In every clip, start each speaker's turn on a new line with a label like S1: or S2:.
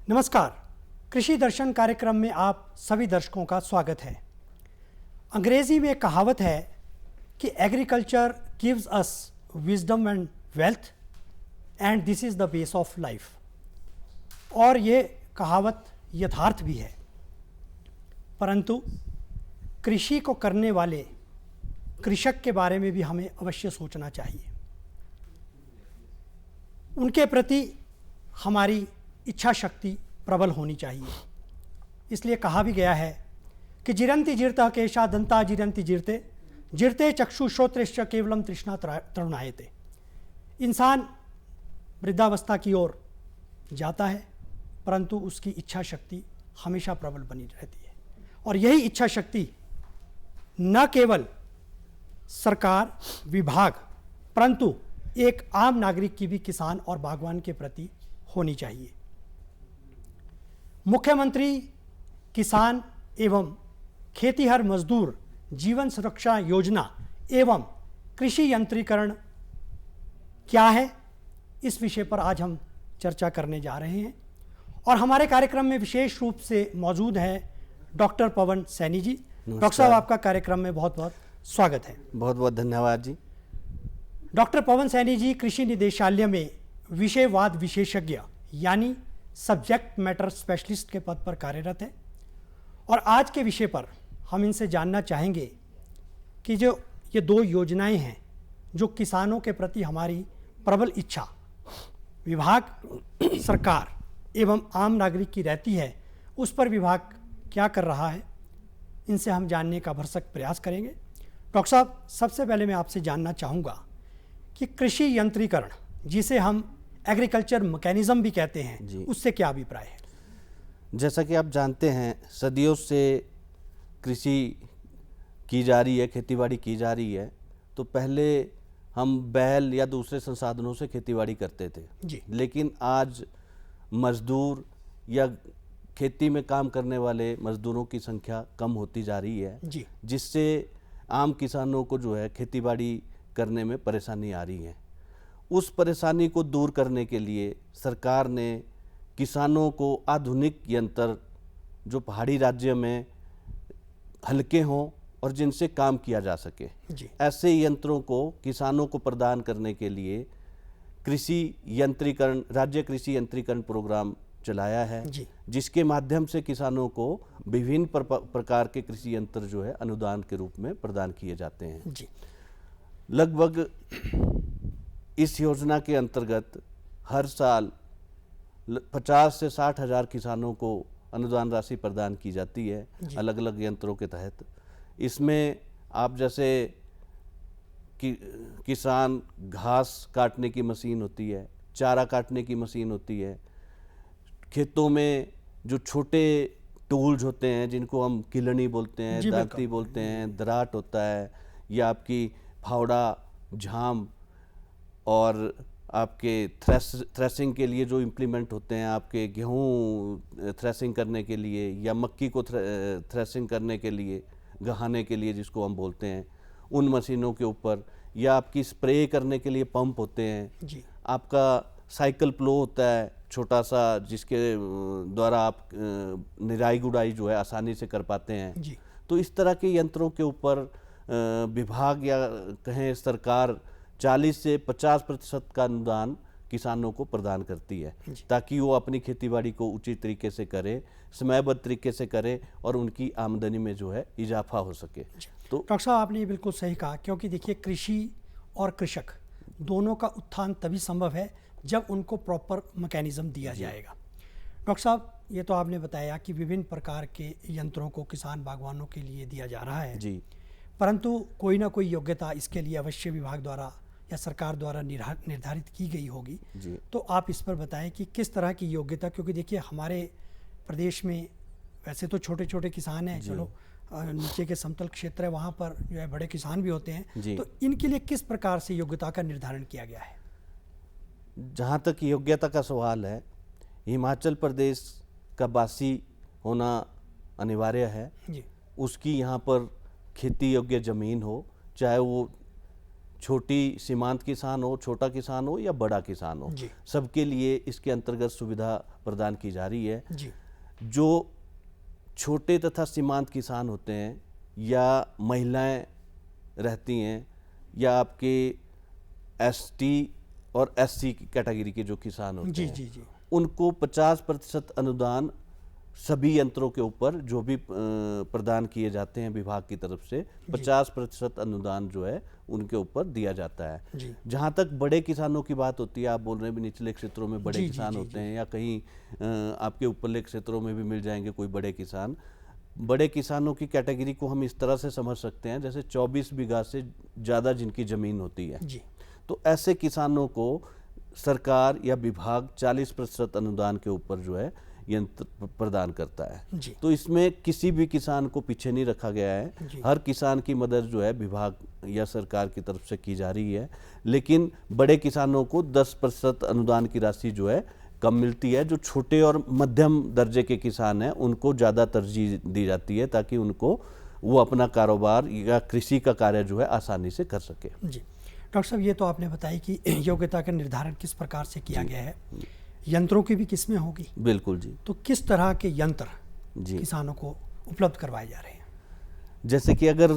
S1: नमस्कार। कृषि दर्शन कार्यक्रम में आप सभी दर्शकों का स्वागत है। अंग्रेजी में कहावत है कि agriculture gives us wisdom and wealth and this is the base of life. और ये कहावत यथार्थ भी है, परंतु कृषि को करने वाले कृषक के बारे में भी हमें अवश्य सोचना चाहिए। उनके प्रति हमारी इच्छा शक्ति प्रबल होनी चाहिए। इसलिए कहा भी गया है कि जिरंति जिरता केशा दंता जिरंति जिरते जिरते चक्षु श्रोत्रश्च केवलम तृष्णा तरुणायते। इंसान वृद्धावस्था की ओर जाता है, परंतु उसकी इच्छा शक्ति हमेशा प्रबल बनी रहती है। और यही इच्छा शक्ति न केवल सरकार विभाग, परंतु एक आम नागरिक की भी किसान और बागवान के प्रति होनी चाहिए। मुख्यमंत्री किसान एवं खेतीहर मजदूर जीवन सुरक्षा योजना एवं कृषि यंत्रीकरण क्या है, इस विषय पर आज हम चर्चा करने जा रहे हैं। और हमारे कार्यक्रम में विशेष रूप से मौजूद हैं डॉक्टर पवन सैनी जी। डॉक्टर साहब, आपका कार्यक्रम में बहुत बहुत स्वागत है।
S2: बहुत बहुत धन्यवाद जी।
S1: डॉक्टर पवन सैनी जी कृषि निदेशालय में विषयवाद विशेषज्ञ यानी सब्जेक्ट मैटर स्पेशलिस्ट के पद पर कार्यरत है। और आज के विषय पर हम इनसे जानना चाहेंगे कि जो ये दो योजनाएं हैं जो किसानों के प्रति हमारी प्रबल इच्छा विभाग, सरकार एवं आम नागरिक की रहती है, उस पर विभाग क्या कर रहा है, इनसे हम जानने का भरसक प्रयास करेंगे। डॉक्टर साहब, सबसे पहले मैं आपसे जानना चाहूँगा कि कृषि यंत्रीकरण, जिसे हम एग्रीकल्चर मैकेनिज्म भी कहते हैं, उससे क्या अभिप्राय है?
S2: जैसा कि आप जानते हैं, सदियों से कृषि की जा रही है, खेतीबाड़ी की जा रही है। तो पहले हम बैल या दूसरे संसाधनों से खेतीबाड़ी करते थे
S1: जी।
S2: लेकिन आज मजदूर या खेती में काम करने वाले मजदूरों की संख्या कम होती जा रही है
S1: जी।
S2: जिससे आम किसानों को जो है खेतीबाड़ी करने में परेशानी आ रही है। उस परेशानी को दूर करने के लिए सरकार ने किसानों को आधुनिक यंत्र जो पहाड़ी राज्य में हल्के हों और जिनसे काम किया जा सके, ऐसे यंत्रों को किसानों को प्रदान करने के लिए कृषि यंत्रीकरण, राज्य कृषि यंत्रीकरण प्रोग्राम चलाया है, जिसके माध्यम से किसानों को विभिन्न प्रकार के कृषि यंत्र जो है अनुदान के रूप में प्रदान किए जाते हैं। लगभग इस योजना के अंतर्गत हर साल 50 से 60 हज़ार किसानों को अनुदान राशि प्रदान की जाती है अलग अलग यंत्रों के तहत। इसमें आप जैसे किसान घास काटने की मशीन होती है, चारा काटने की मशीन होती है, खेतों में जो छोटे टूल्स होते हैं जिनको हम किलनी बोलते हैं, दांती बोलते हैं, दराट होता है, या आपकी फावड़ा, झाम, और आपके थ्रेसिंग के लिए जो इम्प्लीमेंट होते हैं, आपके गेहूँ थ्रेसिंग करने के लिए या मक्की को थ्रेसिंग करने के लिए, गहाने के लिए जिसको हम बोलते हैं, उन मशीनों के ऊपर, या आपकी स्प्रे करने के लिए पंप होते हैं, आपका साइकिल प्लो होता है छोटा सा जिसके द्वारा आप निराई गुड़ाई जो है आसानी से कर पाते हैं। तो इस तरह के यंत्रों के ऊपर विभाग या कहें सरकार 40 से 50% का अनुदान किसानों को प्रदान करती है ताकि वो अपनी खेतीबाड़ी को उचित तरीके से करें, समयबद्ध तरीके से करें और उनकी आमदनी में जो है इजाफा हो सके। तो
S1: डॉक्टर साहब, आपने ये बिल्कुल सही कहा, क्योंकि देखिए कृषि और कृषक दोनों का उत्थान तभी संभव है जब उनको प्रॉपर मैकेनिज्म दिया जाएगा। डॉक्टर साहब, ये तो आपने बताया कि विभिन्न प्रकार के यंत्रों को किसान बागवानों के लिए दिया जा रहा है परंतु कोई ना कोई योग्यता इसके लिए अवश्य विभाग द्वारा या सरकार द्वारा निर्धारित की गई होगी। तो आप इस पर बताएं कि किस तरह की योग्यता, क्योंकि देखिए हमारे प्रदेश में वैसे तो छोटे छोटे किसान हैं, चलो नीचे के समतल क्षेत्र है वहाँ पर जो है बड़े किसान भी होते हैं, तो इनके लिए किस प्रकार से योग्यता का निर्धारण किया गया है?
S2: जहाँ तक योग्यता का सवाल है, हिमाचल प्रदेश का वासी होना अनिवार्य है। उसकी यहाँ पर खेती योग्य ज़मीन हो, चाहे वो छोटी सीमांत किसान हो, छोटा किसान हो या बड़ा किसान हो,
S1: जी।
S2: सबके लिए इसके अंतर्गत सुविधा प्रदान की जा रही है।
S1: जी।
S2: जो छोटे तथा सीमांत किसान होते हैं या महिलाएं रहती हैं या आपके एसटी और एससी कैटेगरी के जो किसान होते
S1: जी
S2: हैं,
S1: जी जी
S2: उनको 50% अनुदान सभी यंत्रों के ऊपर जो भी प्रदान किए जाते हैं विभाग की तरफ से, 50% अनुदान जो है उनके ऊपर दिया जाता है।
S1: जी।
S2: जहाँ तक बड़े किसानों की बात होती है, आप बोल रहे हैं भी निचले क्षेत्रों में बड़े
S1: जी, जी,
S2: किसान
S1: जी,
S2: होते हैं या कहीं आपके ऊपरले क्षेत्रों में भी मिल जाएंगे कोई बड़े किसान। बड़े किसानों की कैटेगरी को हम इस तरह से समझ सकते हैं, जैसे 24 बीघा से ज़्यादा जिनकी ज़मीन होती है,
S1: जी।
S2: तो ऐसे किसानों को सरकार या विभाग 40% अनुदान के ऊपर जो है यंत्र प्रदान करता है।
S1: जी।
S2: तो इसमें किसी भी किसान को पीछे नहीं रखा गया है।
S1: जी।
S2: हर किसान की मदद जो है विभाग या सरकार की तरफ से की जा रही है, लेकिन बड़े किसानों को 10% अनुदान की राशि जो है कम मिलती है। जो छोटे और मध्यम दर्जे के किसान हैं उनको ज़्यादा तरजीह दी जाती है ताकि उनको वो अपना कारोबार या कृषि का कार्य जो है आसानी से कर सके।
S1: जी डॉक्टर साहब, ये तो आपने बताया कि योग्यता का निर्धारण किस प्रकार से किया गया है, यंत्रों की भी किस्में होगी।
S2: बिल्कुल जी।
S1: तो किस तरह के यंत्र
S2: जी,
S1: किसानों को उपलब्ध करवाए जा रहे हैं?
S2: जैसे कि अगर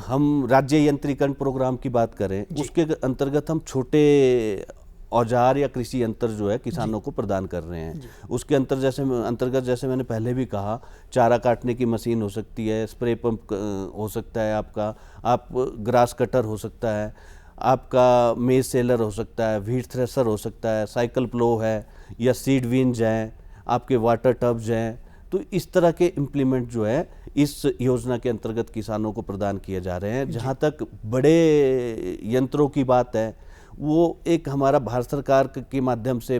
S2: हम राज्य यंत्रीकरण प्रोग्राम की बात करें, उसके अंतर्गत हम छोटे औजार या कृषि यंत्र जो है किसानों को प्रदान कर रहे हैं। उसके अंतर्गत जैसे मैंने पहले भी कहा, चारा काटने की मशीन हो सकती है, स्प्रे पंप हो सकता है आपका, आप ग्रास कटर हो सकता है, आपका मेज सेलर हो सकता है, व्हीट थ्रेशर हो सकता है, साइकिल प्लो है या सीड विंज हैं, आपके वाटर टब्स हैं। तो इस तरह के इम्प्लीमेंट जो है इस योजना के अंतर्गत किसानों को प्रदान किए जा रहे हैं। जहाँ तक बड़े यंत्रों की बात है, वो एक हमारा भारत सरकार के माध्यम से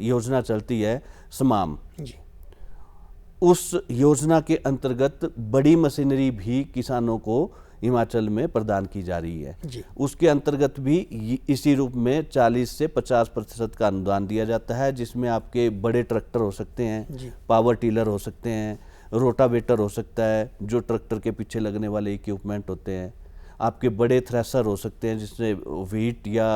S2: योजना चलती है स्माम।
S1: जी।
S2: उस योजना के अंतर्गत बड़ी मशीनरी भी किसानों को हिमाचल में प्रदान की जा रही है।
S1: जी।
S2: उसके अंतर्गत भी इसी रूप में 40 से 50% का अनुदान दिया जाता है, जिसमें आपके बड़े ट्रैक्टर हो सकते हैं,
S1: जी।
S2: पावर टीलर हो सकते हैं, रोटावेटर हो सकता है जो ट्रैक्टर के पीछे लगने वाले इक्विपमेंट होते हैं, आपके बड़े थ्रेशर हो सकते हैं जिससे व्हीट या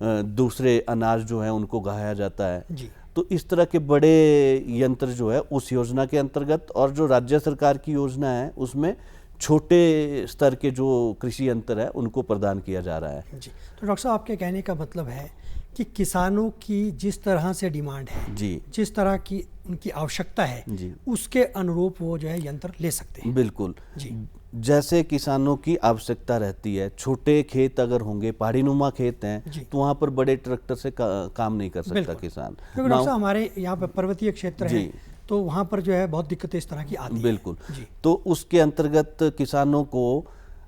S2: दूसरे अनाज जो हैं उनको गाया जाता है।
S1: जी।
S2: तो इस तरह के बड़े यंत्र जो है उस योजना के अंतर्गत, और जो राज्य सरकार की योजना है उसमें छोटे स्तर के जो कृषि यंत्र है उनको प्रदान किया जा रहा है।
S1: जी। तो डॉक्टर साहब, आपके कहने का मतलब है कि किसानों की जिस तरह से डिमांड है,
S2: जी,
S1: जिस तरह की उनकी आवश्यकता है,
S2: जी,
S1: उसके अनुरूप वो जो है यंत्र ले सकते हैं।
S2: बिल्कुल।
S1: जी।
S2: जैसे किसानों की आवश्यकता रहती है, छोटे खेत अगर होंगे, पहाड़ी नुमा खेत हैं,
S1: जी।
S2: तो वहाँ पर बड़े ट्रैक्टर से काम नहीं कर सकता
S1: बिल्कुल।
S2: किसान।
S1: क्योंकि डॉक्टर साहब हमारे यहाँ पर पर्वतीय क्षेत्र है,
S2: जी।
S1: तो वहाँ पर जो है बहुत दिक्कतें इस तरह की आती हैं।
S2: बिल्कुल।
S1: जी।
S2: तो उसके अंतर्गत किसानों को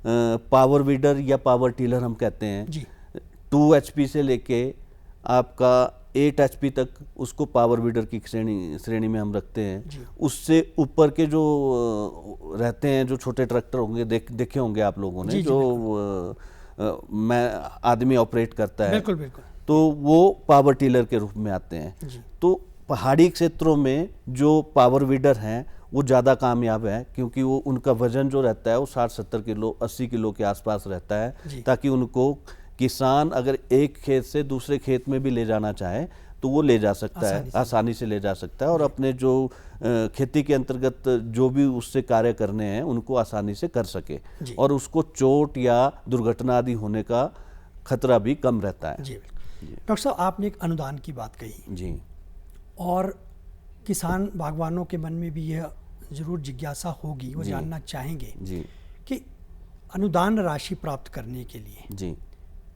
S2: पावर वीडर या पावर टीलर हम कहते हैं,
S1: जी।
S2: 2 HP से लेके आपका 8 HP तक उसको पावर वीडर की श्रेणी में हम रखते
S1: जी।
S2: हैं। उससे ऊपर के जो रहते हैं, जो छोटे ट्रैक्टर होंगे, देखे होंगे आप लोगों ने,
S1: जी, जी,
S2: जो मैं आदमी ऑपरेट करता है,
S1: बिल्कुल बिल्कुल।
S2: तो वो पावर टीलर के रूप में आते हैं।
S1: जी।
S2: तो पहाड़ी क्षेत्रों में जो पावर वीडर हैं वो ज़्यादा कामयाब है, क्योंकि वो उनका वजन जो रहता है वो 60-70 किलो 80 किलो के आसपास रहता है, ताकि उनको किसान अगर एक खेत से दूसरे खेत में भी ले जाना चाहे तो वो ले जा सकता है, आसानी से ले जा सकता है, और अपने जो खेती के अंतर्गत जो भी उससे कार्य करने हैं उनको आसानी से कर सके, और उसको चोट या दुर्घटना आदि होने का खतरा भी कम रहता है।
S1: जी बिल्कुल। डॉक्टर साहब, आपने एक अनुदान की बात कही,
S2: जी,
S1: और किसान बागवानों के मन में भी यह जरूर जिज्ञासा होगी, वो जानना चाहेंगे
S2: जी,
S1: कि अनुदान राशि प्राप्त करने के लिए
S2: जी,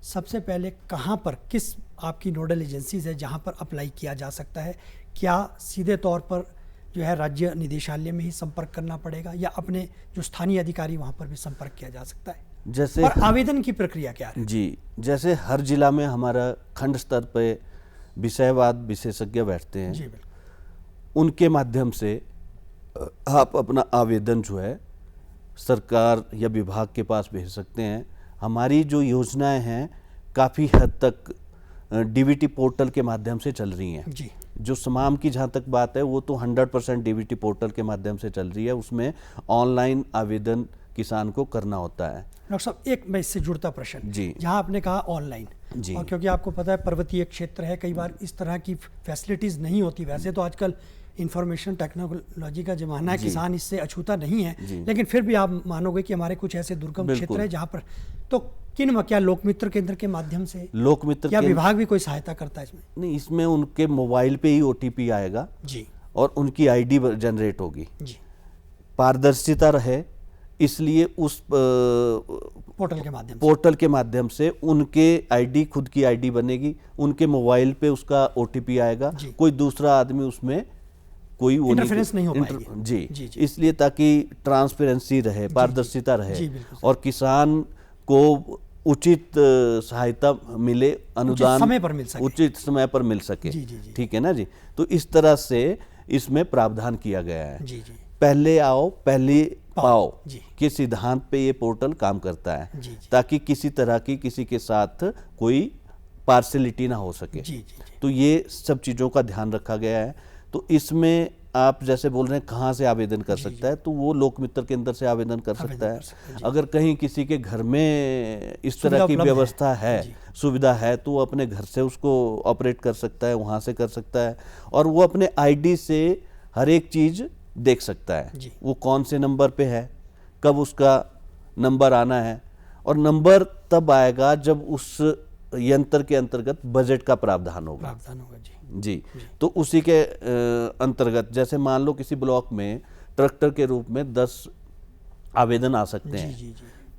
S1: सबसे पहले कहाँ पर, किस आपकी नोडल एजेंसीज है जहाँ पर अप्लाई किया जा सकता है? क्या सीधे तौर पर जो है राज्य निदेशालय में ही संपर्क करना पड़ेगा, या अपने जो स्थानीय अधिकारी वहाँ पर भी संपर्क किया जा सकता है?
S2: जैसे
S1: और आवेदन की प्रक्रिया क्या है?
S2: जी, जैसे हर जिला में हमारा खंड स्तर पे विषयवाद विशेषज्ञ बैठते हैं।
S1: जी बिल्कुल।
S2: उनके माध्यम से आप अपना आवेदन जो है सरकार या विभाग के पास भेज सकते हैं। हमारी जो योजनाएं हैं काफ़ी हद तक डीबीटी पोर्टल के माध्यम से चल रही हैं।
S1: जी।
S2: जो स्माम की जहाँ तक बात है वो तो 100% डीबीटी पोर्टल के माध्यम से चल रही है। उसमें ऑनलाइन आवेदन किसान को करना होता है।
S1: डॉक्टर साहब, एक मैं इससे जुड़ता प्रश्न,
S2: जी।
S1: जहाँ आपने कहा ऑनलाइन,
S2: जी।
S1: और क्योंकि आपको पता है पर्वतीय क्षेत्र है, कई बार इस तरह की फैसिलिटीज़ नहीं होती। वैसे तो आजकल इंफॉर्मेशन टेक्नोलॉजी का ज़माना है, किसान इससे अछूता नहीं है, लेकिन फिर भी आप मानोगे कि हमारे कुछ ऐसे दुर्गम क्षेत्र है जहाँ पर, तो क्या लोकमित्र केंद्र के माध्यम से,
S2: लोकमित्र
S1: क्या विभाग भी कोई सहायता करता है इसमें?
S2: नहीं, इसमें उनके मोबाइल पे ही OTP आएगा
S1: जी
S2: और उनकी ID जनरेट होगी।
S1: जी,
S2: पारदर्शिता रहे इसलिए उस पोर्टल के माध्यम से उनके ID, खुद की ID बनेगी, उनके मोबाइल पे उसका OTP आएगा, कोई दूसरा आदमी उसमें कोई वो
S1: इंटरफेरेंस नहीं हो पाएगी।
S2: जी, इसलिए ताकि ट्रांसपेरेंसी रहे, पारदर्शिता रहे और किसान को उचित सहायता मिले, अनुदान उचित समय पर मिल सके। ठीक है ना जी। तो इस तरह से इसमें प्रावधान किया गया है। पहले आओ पहले पाओ के सिद्धांत पे ये पोर्टल काम करता है, ताकि किसी तरह की किसी के साथ कोई पार्शलिटी ना हो सके। तो ये सब चीज़ों का ध्यान रखा गया है। तो इसमें आप जैसे बोल रहे हैं कहाँ से आवेदन कर सकता है, तो वो लोकमित्र के अंदर से आवेदन कर सकता है। अगर कहीं किसी के घर में इस तरह की व्यवस्था है, सुविधा है, तो वो अपने घर से उसको ऑपरेट कर सकता है, वहाँ से कर सकता है, और वो अपने ID से हर एक चीज़ देख सकता है। वो कौन से नंबर पे है, कब उसका नंबर आना है, और नंबर तब आएगा जब उस यंत्र के अंतर्गत बजट का प्रावधान होगा। जी। तो उसी के अंतर्गत जैसे मान लो किसी ब्लॉक में ट्रैक्टर के रूप में 10 आवेदन आ सकते हैं,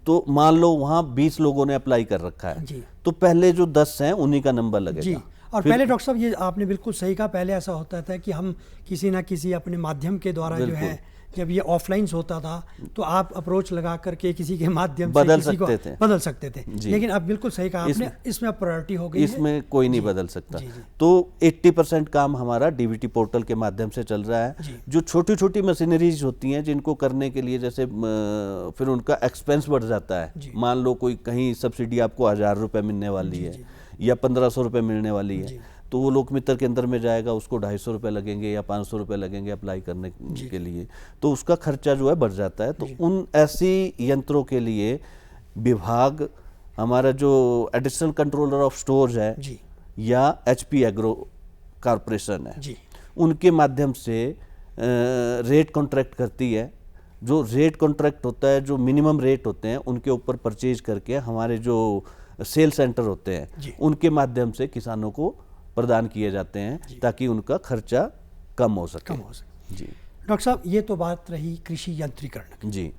S2: तो मान लो वहाँ 20 लोगों ने अप्लाई कर रखा है, तो पहले जो 10 हैं उन्हीं का नंबर लगेगा।
S1: और पहले डॉक्टर साहब, ये आपने बिल्कुल सही कहा, पहले ऐसा होता था कि हम किसी ना किसी अपने माध्यम के द्वारा जो है, जब ये ऑफलाइन होता था तो आप अप्रोच लगा करके किसी के माध्यम से बदल सकते थे। लेकिन अब बिल्कुल सही कहा आपने, इसमें अब प्रायोरिटी हो गई है, इसमें
S2: कोई नहीं बदल सकता। तो 80% काम हमारा DBT पोर्टल के माध्यम से चल रहा है। जो छोटी छोटी मशीनरीज होती हैं जिनको करने के लिए जैसे फिर उनका एक्सपेंस बढ़ जाता है। मान लो कोई कहीं सब्सिडी आपको 1000 रुपये मिलने वाली है या 1500 रुपये मिलने वाली है, तो वो लोकमित्र के अंदर में जाएगा, उसको 250 रुपये लगेंगे या 500 रुपये लगेंगे अप्लाई करने के लिए, तो उसका खर्चा जो है बढ़ जाता है। तो उन ऐसी यंत्रों के लिए विभाग, हमारा जो एडिशनल कंट्रोलर ऑफ स्टोर्स है या HP एग्रो कॉर्पोरेशन है, उनके माध्यम से रेट कॉन्ट्रैक्ट करती है। जो रेट कॉन्ट्रैक्ट होता है, जो मिनिमम रेट होते हैं, उनके ऊपर परचेज करके हमारे जो सेल सेंटर होते हैं उनके माध्यम से किसानों को प्रदान किए जाते हैं, ताकि उनका खर्चा कम हो सके। जी
S1: डॉक्टर साहब, ये तो बात रही कृषि यंत्रीकरण की।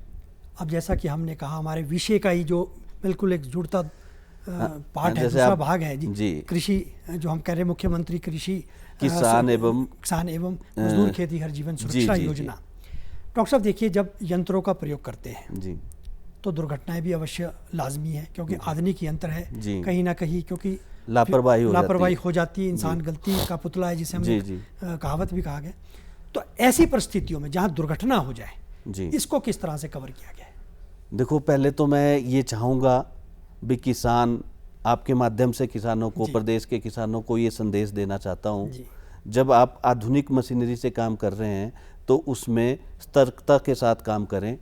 S1: अब जैसा कि हमने कहा, हमारे विषय का ही जो बिल्कुल एक जुड़ता पार्ट है, दूसरा भाग है जी, कृषि, जो हम कह रहे हैं मुख्यमंत्री कृषि
S2: किसान एवं
S1: मजदूर खेती हर जीवन सुरक्षा योजना। डॉक्टर साहब देखिए, जब यंत्रों का प्रयोग करते हैं तो दुर्घटनाएं भी अवश्य लाजमी है, क्योंकि आधुनिक यंत्र है, कहीं ना कहीं क्योंकि लापरवाही हो जाती है, इंसान गलती का पुतला है, जिसे हमने कहावत भी कहा गया। तो ऐसी परिस्थितियों में जहां दुर्घटना हो जाए, इसको किस तरह से कवर किया गया है?
S2: देखो, पहले तो मैं ये चाहूँगा भी किसान, आपके माध्यम से किसानों को, प्रदेश के किसानों को ये संदेश देना चाहता हूँ, जब आप आधुनिक मशीनरी से काम कर रहे हैं तो उसमें सतर्कता के साथ काम करें।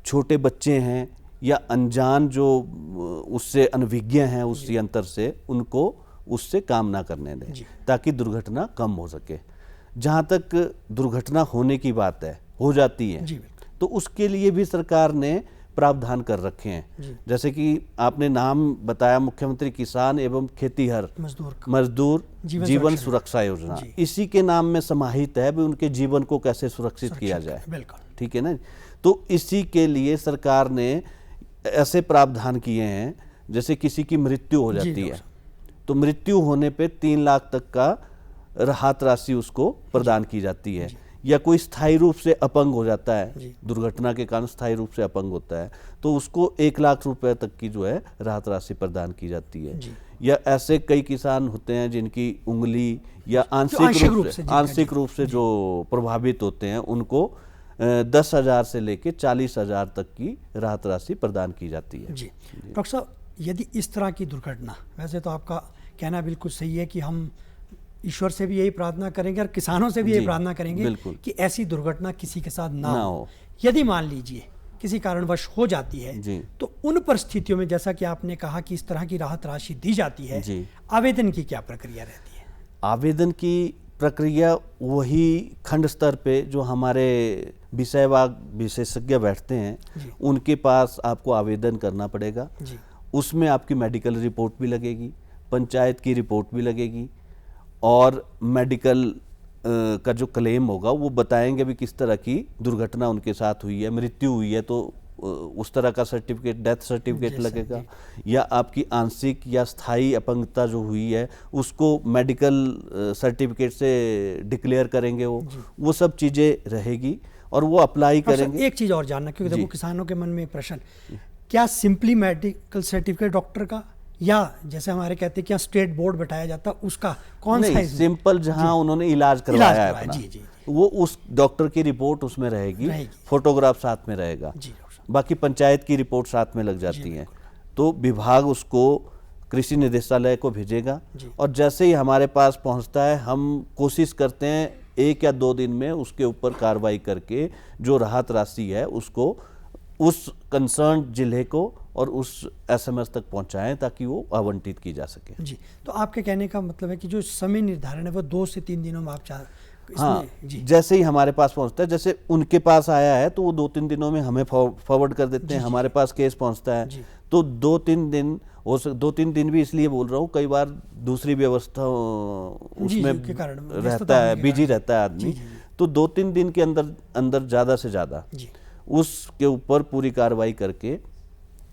S2: छोटे बच्चे हैं या अनजान जो उससे अनभिज्ञ हैं उस यंत्र से, उनको उससे काम ना करने दें, ताकि दुर्घटना कम हो सके। जहाँ तक दुर्घटना होने की बात है, हो जाती है, तो उसके लिए भी सरकार ने प्रावधान कर रखे हैं। जैसे कि आपने नाम बताया, मुख्यमंत्री किसान एवं खेतीहर मजदूर जीवन सुरक्षा योजना, इसी के नाम में समाहित है भी उनके जीवन को कैसे सुरक्षित किया जाए। ठीक है ना। तो इसी के लिए सरकार ने ऐसे प्रावधान किए हैं, जैसे किसी की मृत्यु हो जाती है तो मृत्यु होने पे 3 लाख तक का राहत राशि उसको प्रदान की जाती है, या कोई स्थायी रूप से अपंग हो जाता है, दुर्घटना के कारण स्थायी रूप से अपंग होता है, तो उसको 1 लाख रुपए तक की जो है राहत राशि प्रदान की जाती है। या ऐसे कई किसान होते हैं जिनकी उंगली या आंशिक रूप से जो प्रभावित होते हैं, उनको 10,000 से लेके 40,000 तक की राहत राशि प्रदान की जाती है।
S1: जी डॉक्टर साहब, यदि इस तरह की दुर्घटना, वैसे तो आपका कहना बिल्कुल सही है कि हम ईश्वर से भी यही प्रार्थना करेंगे और किसानों से भी यही प्रार्थना करेंगे कि ऐसी दुर्घटना किसी के साथ ना हो। यदि मान लीजिए किसी कारणवश हो जाती है
S2: जी।
S1: तो उन परिस्थितियों में जैसा कि आपने कहा कि इस तरह की राहत राशि दी जाती है,
S2: जी।
S1: आवेदन की क्या प्रक्रिया रहती है?
S2: आवेदन की प्रक्रिया वही खंड स्तर पे जो हमारे विषयवाग विशेषज्ञ बैठते हैं
S1: जी।
S2: उनके पास आपको आवेदन करना पड़ेगा।
S1: जी।
S2: उसमें आपकी मेडिकल रिपोर्ट भी लगेगी, पंचायत की रिपोर्ट भी लगेगी और मेडिकल का जो क्लेम होगा वो बताएंगे भी किस तरह की दुर्घटना उनके साथ हुई है, मृत्यु हुई है तो उस तरह का सर्टिफिकेट, डेथ सर्टिफिकेट
S1: जी सर,
S2: लगेगा, या आपकी आंशिक या स्थायी अपंगता जो हुई है उसको मेडिकल सर्टिफिकेट से डिक्लेयर करेंगे वो सब चीज़ें रहेगी और वो अप्लाई करेंगे।
S1: एक चीज़ और जानना, क्योंकि देखो किसानों के मन में एक प्रश्न, क्या सिंपली मेडिकल सर्टिफिकेट डॉक्टर का, या जैसे हमारे कहते हैं क्या स्टेट बोर्ड बैठाया जाता उसका, कौन सा
S2: नहीं, सिंपल जहां उन्होंने इलाज करवाया है अपना,
S1: जी, जी,
S2: वो उस डॉक्टर की रिपोर्ट उसमें रहेगी, फोटोग्राफ साथ में रहेगा, बाकी पंचायत की रिपोर्ट साथ में लग जाती है। तो विभाग उसको कृषि निदेशालय को भेजेगा और जैसे ही हमारे पास पहुंचता है हम कोशिश करते हैं 1 या 2 दिन में उसके ऊपर कार्रवाई करके जो राहत राशि है उसको उस कंसर्न जिले को और उस एसएमएस तक पहुंचाएं ताकि वो आवंटित की जा सके।
S1: जी, तो आपके कहने का मतलब है कि जो समय निर्धारण है वो 2 से 3 दिनों में आप
S2: हाँ, जैसे ही हमारे पास पहुंचता है, जैसे उनके पास आया है तो वो 2-3 दिनों में हमें फॉरवर्ड कर देते हैं, हमारे पास केस पहुंचता है तो 2-3 दिन, 2-3 दिन भी इसलिए बोल रहा हूँ, कई बार दूसरी व्यवस्था उसमें रहता है, बिजी रहता है आदमी, तो 2-3 दिन के अंदर ज़्यादा से ज़्यादा उसके ऊपर पूरी कार्रवाई करके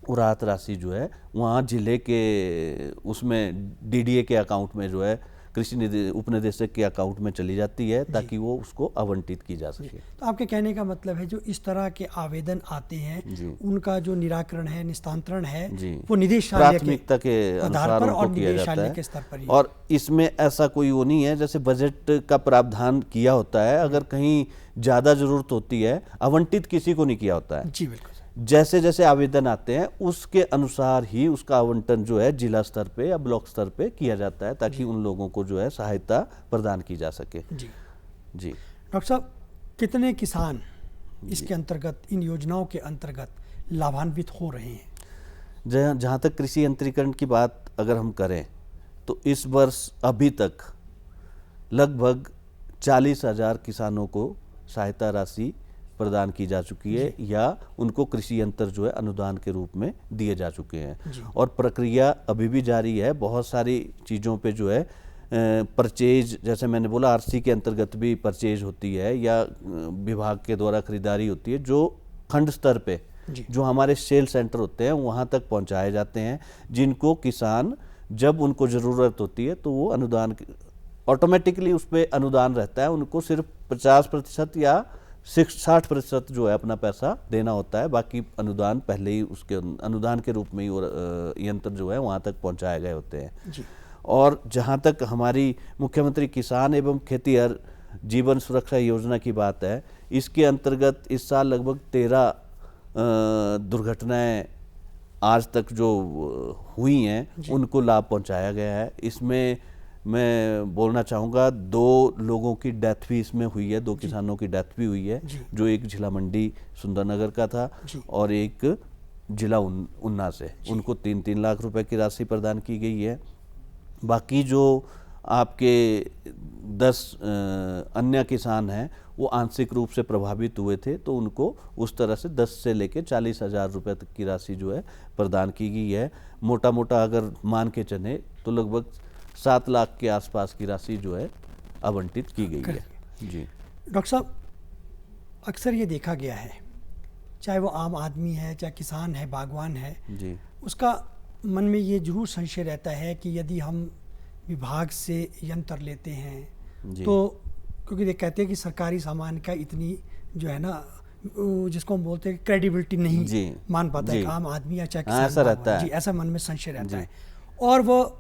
S2: राहत राशि जो है वहाँ जिले के उसमें डीडीए के अकाउंट में जो है कृषि उपनिदेशक के अकाउंट में चली जाती है ताकि वो उसको आवंटित की जा सके।
S1: तो आपके कहने का मतलब है जो इस तरह के आवेदन आते हैं उनका जो निराकरण है, निस्तांतरण है, वो निदेशालय
S2: प्राथमिकता के अनुसार उनको किया जाता है
S1: के स्तर पर ही।
S2: और इसमें ऐसा कोई वो नहीं है जैसे बजट का प्रावधान किया होता है, अगर कहीं ज़्यादा जरूरत होती है आवंटित किसी को नहीं किया होता है।
S1: जी बिल्कुल।
S2: जैसे जैसे आवेदन आते हैं उसके अनुसार ही उसका आवंटन जो है जिला स्तर पे या ब्लॉक स्तर पे किया जाता है ताकि उन लोगों को जो है सहायता प्रदान की जा सके।
S1: जी
S2: जी।
S1: डॉक्टर साहब, कितने किसान इसके अंतर्गत, इन योजनाओं के अंतर्गत लाभान्वित हो रहे हैं?
S2: जहाँ तक कृषि यंत्रीकरण की बात अगर हम करें तो इस वर्ष अभी तक लगभग 40,000 किसानों को सहायता राशि प्रदान की जा चुकी है या उनको कृषि यंत्र जो है अनुदान के रूप में दिए जा चुके हैं और प्रक्रिया अभी भी जारी है। बहुत सारी चीज़ों पे जो है परचेज, जैसे मैंने बोला आरसी के अंतर्गत भी परचेज होती है या विभाग के द्वारा खरीदारी होती है, जो खंड स्तर पे जो हमारे सेल सेंटर होते हैं वहाँ तक पहुँचाए जाते हैं, जिनको किसान जब उनको ज़रूरत होती है तो वो अनुदान ऑटोमेटिकली उस पर अनुदान रहता है, उनको सिर्फ 50% या 60% जो है अपना पैसा देना होता है, बाकी अनुदान पहले ही उसके अनुदान के रूप में ही यंत्र जो है वहाँ तक पहुँचाए गए होते हैं
S1: जी।
S2: और जहाँ तक हमारी मुख्यमंत्री किसान एवं खेतीहर जीवन सुरक्षा योजना की बात है, इसके अंतर्गत इस साल लगभग 13 दुर्घटनाएं आज तक जो हुई हैं उनको लाभ पहुँचाया गया है। इसमें मैं बोलना चाहूँगा 2 लोगों की डेथ भी इसमें हुई है, 2 किसानों की डेथ भी हुई है, जो एक जिला मंडी सुंदरनगर का था और एक जिला उन्ना से, उनको 3-3 लाख रुपए की राशि प्रदान की गई है। बाकी जो आपके 10 अन्य किसान हैं वो आंशिक रूप से प्रभावित हुए थे तो उनको उस तरह से 10 से लेकर 40,000 रुपये तक की राशि जो है प्रदान की गई है। मोटा मोटा अगर मान के चले तो लगभग 7 लाख के आसपास की राशि जो है आवंटित की गई है। जी
S1: डॉक्टर साहब, अक्सर ये देखा गया है, चाहे वो आम आदमी है, चाहे किसान है, बागवान है
S2: जी,
S1: उसका मन में ये जरूर संशय रहता है कि यदि हम विभाग से यंत्र लेते हैं तो, क्योंकि ये कहते हैं कि सरकारी सामान का इतनी जो है ना जिसको हम बोलते हैं क्रेडिबिलिटी नहीं मान पाता है आम आदमी या चाहे किसान,
S2: ऐसा रहता है।
S1: ऐसा मन में संशय रहता है और वो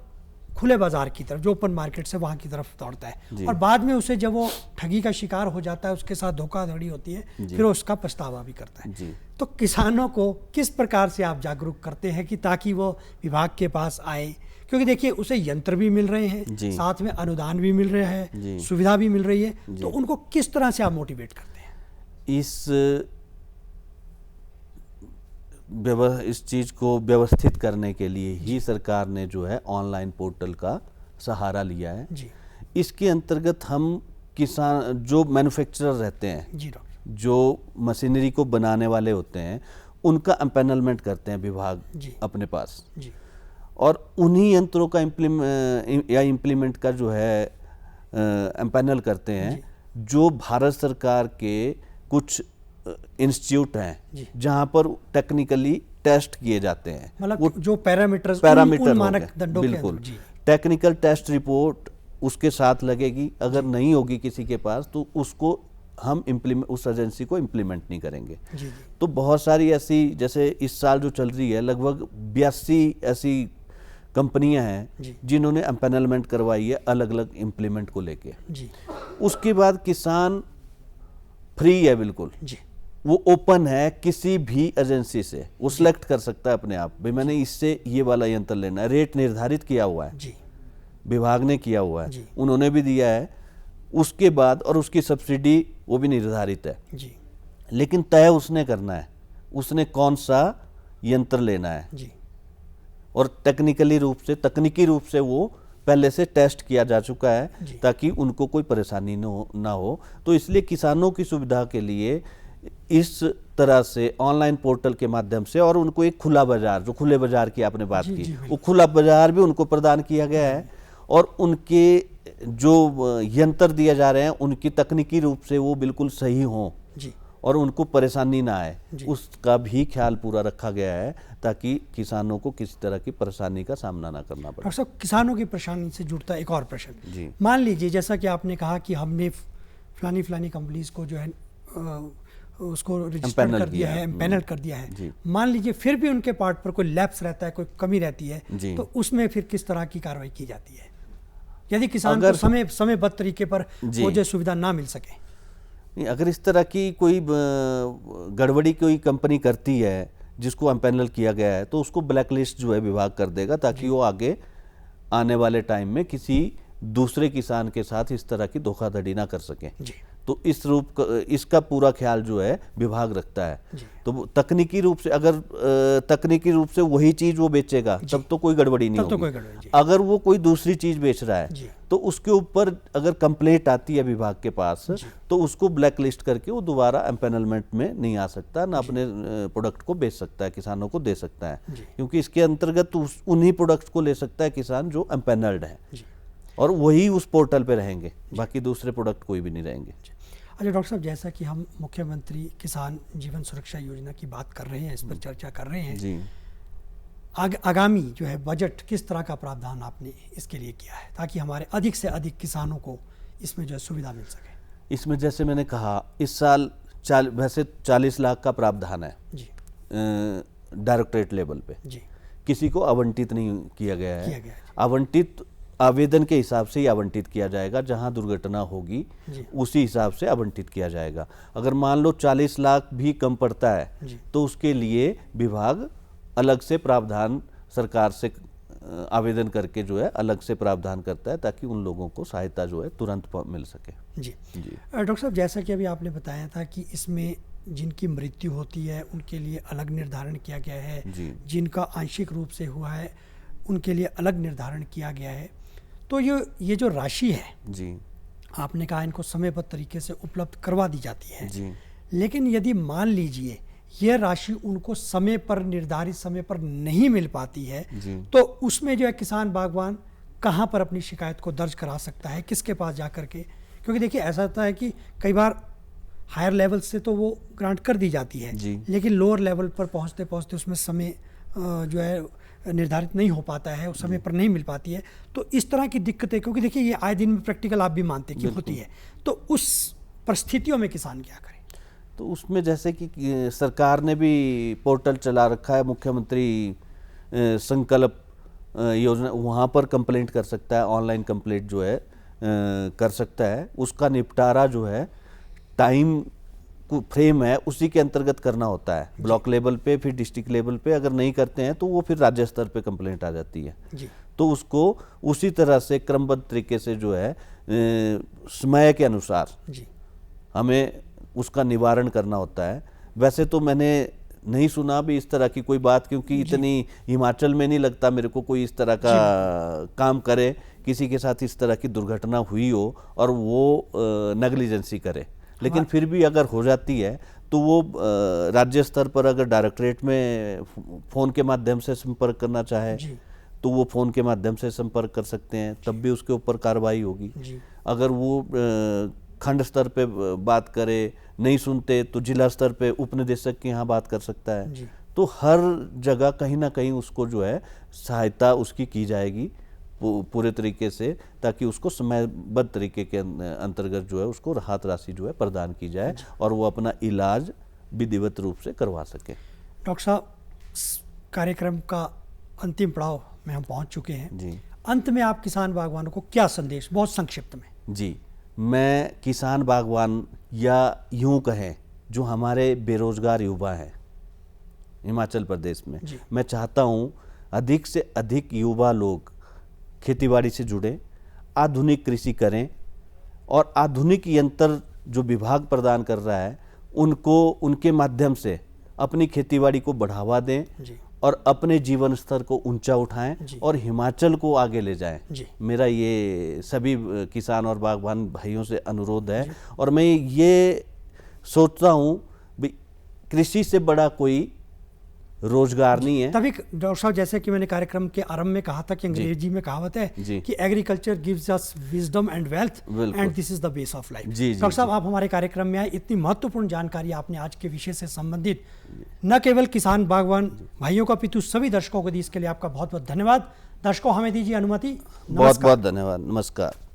S1: खुले बाजार की तरफ, जो ओपन मार्केट से वहाँ की तरफ दौड़ता है और बाद में उसे जब वो ठगी का शिकार हो जाता है, उसके साथ धोखाधड़ी होती है, फिर उसका पछतावा भी करता है। तो किसानों को किस प्रकार से आप जागरूक करते हैं कि ताकि वो विभाग के पास आए, क्योंकि देखिए उसे यंत्र भी मिल रहे हैं, साथ में अनुदान भी मिल रहा है, सुविधा भी मिल रही है, तो उनको किस तरह से आप मोटिवेट करते हैं?
S2: इस इस चीज़ को व्यवस्थित करने के लिए ही सरकार ने जो है ऑनलाइन पोर्टल का सहारा लिया है।
S1: जी
S2: इसके अंतर्गत हम किसान जो मैन्युफैक्चरर रहते हैं,
S1: जी डॉक्टर
S2: जो मशीनरी को बनाने वाले होते हैं, उनका एम्पैनलमेंट करते हैं विभाग
S1: जी
S2: अपने पास,
S1: जी
S2: और उन्हीं यंत्रों का इम्प्लीमेंट का जो है एम्पैनल करते हैं जो भारत सरकार के कुछ इंस्टीट्यूट हैं जहां पर टेक्निकली टेस्ट किए जाते हैं।
S1: मतलब जो पैरामीटर्स
S2: पैरामीटर
S1: उन
S2: हो
S1: मानक
S2: गए,
S1: दंडों के
S2: बिल्कुल
S1: अंदर। जी
S2: टेक्निकल टेस्ट रिपोर्ट उसके साथ लगेगी। अगर नहीं होगी किसी के पास तो उसको हम उस एजेंसी को इम्प्लीमेंट नहीं करेंगे।
S1: जी जी
S2: तो बहुत सारी ऐसी, जैसे इस साल जो चल रही है, लगभग 82 ऐसी कंपनियां हैं जिन्होंने एम्पैनलमेंट करवाई है अलग अलग इम्प्लीमेंट को लेके।
S1: जी
S2: उसके बाद किसान फ्री है बिल्कुल,
S1: जी
S2: वो ओपन है, किसी भी एजेंसी से वो सिलेक्ट कर सकता है अपने आप, भाई मैंने इससे ये वाला यंत्र लेना है। रेट निर्धारित किया हुआ है,
S1: जी
S2: विभाग ने किया हुआ है,
S1: जी।
S2: उन्होंने भी दिया है। उसके बाद और उसकी सब्सिडी वो भी निर्धारित है,
S1: जी
S2: लेकिन तय उसने करना है उसने कौन सा यंत्र लेना है,
S1: जी
S2: और तकनीकी रूप से वो पहले से टेस्ट किया जा चुका है ताकि उनको कोई परेशानी ना हो। तो इसलिए किसानों की सुविधा के लिए इस तरह से ऑनलाइन पोर्टल के माध्यम से, और उनको एक खुला बाजार, जो खुले बाजार की आपने बात की, वो खुला बाजार भी उनको प्रदान किया गया है, और उनके जो यंत्र दिए जा रहे हैं उनकी तकनीकी रूप से वो बिल्कुल सही हों
S1: जी
S2: और उनको परेशानी ना आए, उसका भी ख्याल पूरा रखा गया है ताकि किसानों को किसी तरह की परेशानी का सामना ना करना पड़े।
S1: डॉक्टर साहब, किसानों की परेशानी से जुड़ता एक और प्रश्न।
S2: जी।
S1: मान लीजिए जैसा कि आपने कहा कि हमने फलानी कंपनीज को जो है उसको रजिस्टर कर दिया है, एम्पैनल कर दिया है। मान लीजिए फिर भी उनके पार्ट पर कोई लैप्स रहता है, कोई कमी रहती है, तो उसमें फिर किस तरह की कार्रवाई की जाती है यदि किसान को समयबद्ध तरीके पर वो जो सुविधा ना मिल सके?
S2: अगर इस तरह की कोई गड़बड़ी कोई कंपनी करती है जिसको एम्पैनल किया गया है, तो उसको ब्लैक लिस्ट जो है विभाग कर देगा ताकि वो आगे आने वाले टाइम में किसी दूसरे किसान के साथ इस तरह की धोखाधड़ी ना कर सके। तो इसका पूरा ख्याल जो है विभाग रखता है। तो तकनीकी रूप से, अगर तकनीकी रूप से वही चीज वो बेचेगा तब तो कोई गड़बड़ी नहीं होगी। अगर वो कोई दूसरी चीज बेच रहा है तो उसके ऊपर अगर कंप्लेंट आती है विभाग के पास, तो उसको ब्लैक लिस्ट करके वो दोबारा एम्पैनलमेंट में नहीं आ सकता, ना अपने प्रोडक्ट को बेच सकता है, किसानों को दे सकता है, क्योंकि इसके अंतर्गत उन्हीं प्रोडक्ट को ले सकता है किसान जो एम्पैनल्ड है, और वही उस पोर्टल पे रहेंगे, बाकी दूसरे प्रोडक्ट कोई भी नहीं रहेंगे।
S1: अच्छा डॉक्टर साहब, जैसा कि हम मुख्यमंत्री किसान जीवन सुरक्षा योजना की बात कर रहे हैं, इस पर चर्चा कर रहे हैं जी, आगामी जो है बजट किस तरह का प्रावधान आपने इसके लिए किया है ताकि हमारे अधिक से अधिक किसानों को इसमें जो है सुविधा मिल सके?
S2: इसमें जैसे मैंने कहा, इस साल वैसे 40 लाख का प्रावधान है जी, डायरेक्टरेट लेवल पे जी, किसी को आवंटित नहीं किया गया है। आवंटित आवेदन के हिसाब से ही आवंटित किया जाएगा, जहां दुर्घटना होगी उसी हिसाब से आवंटित किया जाएगा। अगर मान लो 40 लाख भी कम पड़ता है तो उसके लिए विभाग अलग से प्रावधान सरकार से आवेदन करके जो है अलग से प्रावधान करता है ताकि उन लोगों को सहायता जो है तुरंत मिल सके।
S1: जी डॉक्टर साहब, जैसा कि अभी आपने बताया था कि इसमें जिनकी मृत्यु होती है उनके लिए अलग निर्धारण किया गया है, जिनका आंशिक रूप से हुआ है उनके लिए अलग निर्धारण किया गया है। तो ये जो राशि है जी, आपने कहा इनको समयबद्ध तरीके से उपलब्ध करवा दी जाती है जी, लेकिन यदि मान लीजिए यह राशि उनको समय पर, निर्धारित समय पर नहीं मिल पाती है तो उसमें जो है किसान बागवान कहाँ पर अपनी शिकायत को दर्ज करा सकता है, किसके पास जा करके? क्योंकि देखिए ऐसा होता है कि कई बार हायर लेवल से तो वो ग्रांट कर दी जाती है लेकिन लोअर लेवल पर पहुँचते पहुँचते उसमें समय जो है निर्धारित नहीं हो पाता है, उस समय पर नहीं मिल पाती है। तो इस तरह की दिक्कतें, क्योंकि देखिए ये आए दिन में प्रैक्टिकल आप भी मानते कि होती है, तो उस परिस्थितियों में किसान क्या करे?
S2: तो उसमें जैसे कि सरकार ने भी पोर्टल चला रखा है, मुख्यमंत्री संकल्प योजना, वहाँ पर कंप्लेंट कर सकता है, ऑनलाइन कंप्लेंट जो है कर सकता है। उसका निपटारा जो है टाइम फ्रेम है उसी के अंतर्गत करना होता है, ब्लॉक लेवल पे, फिर डिस्ट्रिक्ट लेवल पे। अगर नहीं करते हैं तो वो फिर राज्य स्तर पे कंप्लेंट आ जाती है जी। तो उसको उसी तरह से क्रमबद्ध तरीके से जो है समय के अनुसार जी हमें उसका निवारण करना होता है। वैसे तो मैंने नहीं सुना भी इस तरह की कोई बात, क्योंकि इतनी हिमाचल में नहीं लगता मेरे को कोई इस तरह का काम करे, किसी के साथ इस तरह की दुर्घटना हुई हो और वो नेग्लिजेंसी करे। लेकिन फिर भी अगर हो जाती है तो वो राज्य स्तर पर अगर डायरेक्टरेट में फ़ोन के माध्यम से संपर्क करना चाहे तो वो फ़ोन के माध्यम से संपर्क कर सकते हैं, तब भी उसके ऊपर कार्रवाई होगी। अगर वो खंड स्तर पे बात करे, नहीं सुनते तो जिला स्तर पे उप निदेशक के यहाँ बात कर सकता है। तो हर जगह कहीं ना कहीं उसको जो है सहायता उसकी की जाएगी पूरे तरीके से, ताकि उसको समयबद्ध तरीके के अंतर्गत जो है उसको राहत राशि जो है प्रदान की जाए और वो अपना इलाज विधिवत रूप से करवा सके।
S1: डॉक्टर साहब, कार्यक्रम का अंतिम पड़ाव में हम पहुंच चुके हैं
S2: जी।
S1: अंत में आप किसान बागवानों को क्या संदेश, बहुत संक्षिप्त में?
S2: जी, मैं किसान बागवान या यूं कहें जो हमारे बेरोजगार युवा हैं हिमाचल प्रदेश में, मैं चाहता हूं अधिक से अधिक युवा लोग खेतीबाड़ी से जुड़े, आधुनिक कृषि करें और आधुनिक यंत्र जो विभाग प्रदान कर रहा है उनको, उनके माध्यम से अपनी खेतीबाड़ी को बढ़ावा दें और अपने जीवन स्तर को ऊंचा उठाएं और हिमाचल को आगे ले जाएं। मेरा ये सभी किसान और बागवान भाइयों से अनुरोध है। और मैं ये सोचता हूं भी कृषि से बड़ा कोई रोजगार नहीं है।
S1: तभी डॉक्टर साहब, जैसे कि मैंने कार्यक्रम के आरंभ में कहा था कि अंग्रेजी में कहावत है कि agriculture gives us wisdom and wealth and this is the base of life. Doctor साहब, आप हमारे कार्यक्रम में आए, इतनी महत्वपूर्ण जानकारी आपने आज के विषय से संबंधित न केवल किसान बागवान भाइयों का अपितु सभी दर्शकों को दी, इसके लिए आपका बहुत बहुत धन्यवाद। दर्शकों, हमें दीजिए अनुमति।
S2: बहुत बहुत धन्यवाद। नमस्कार।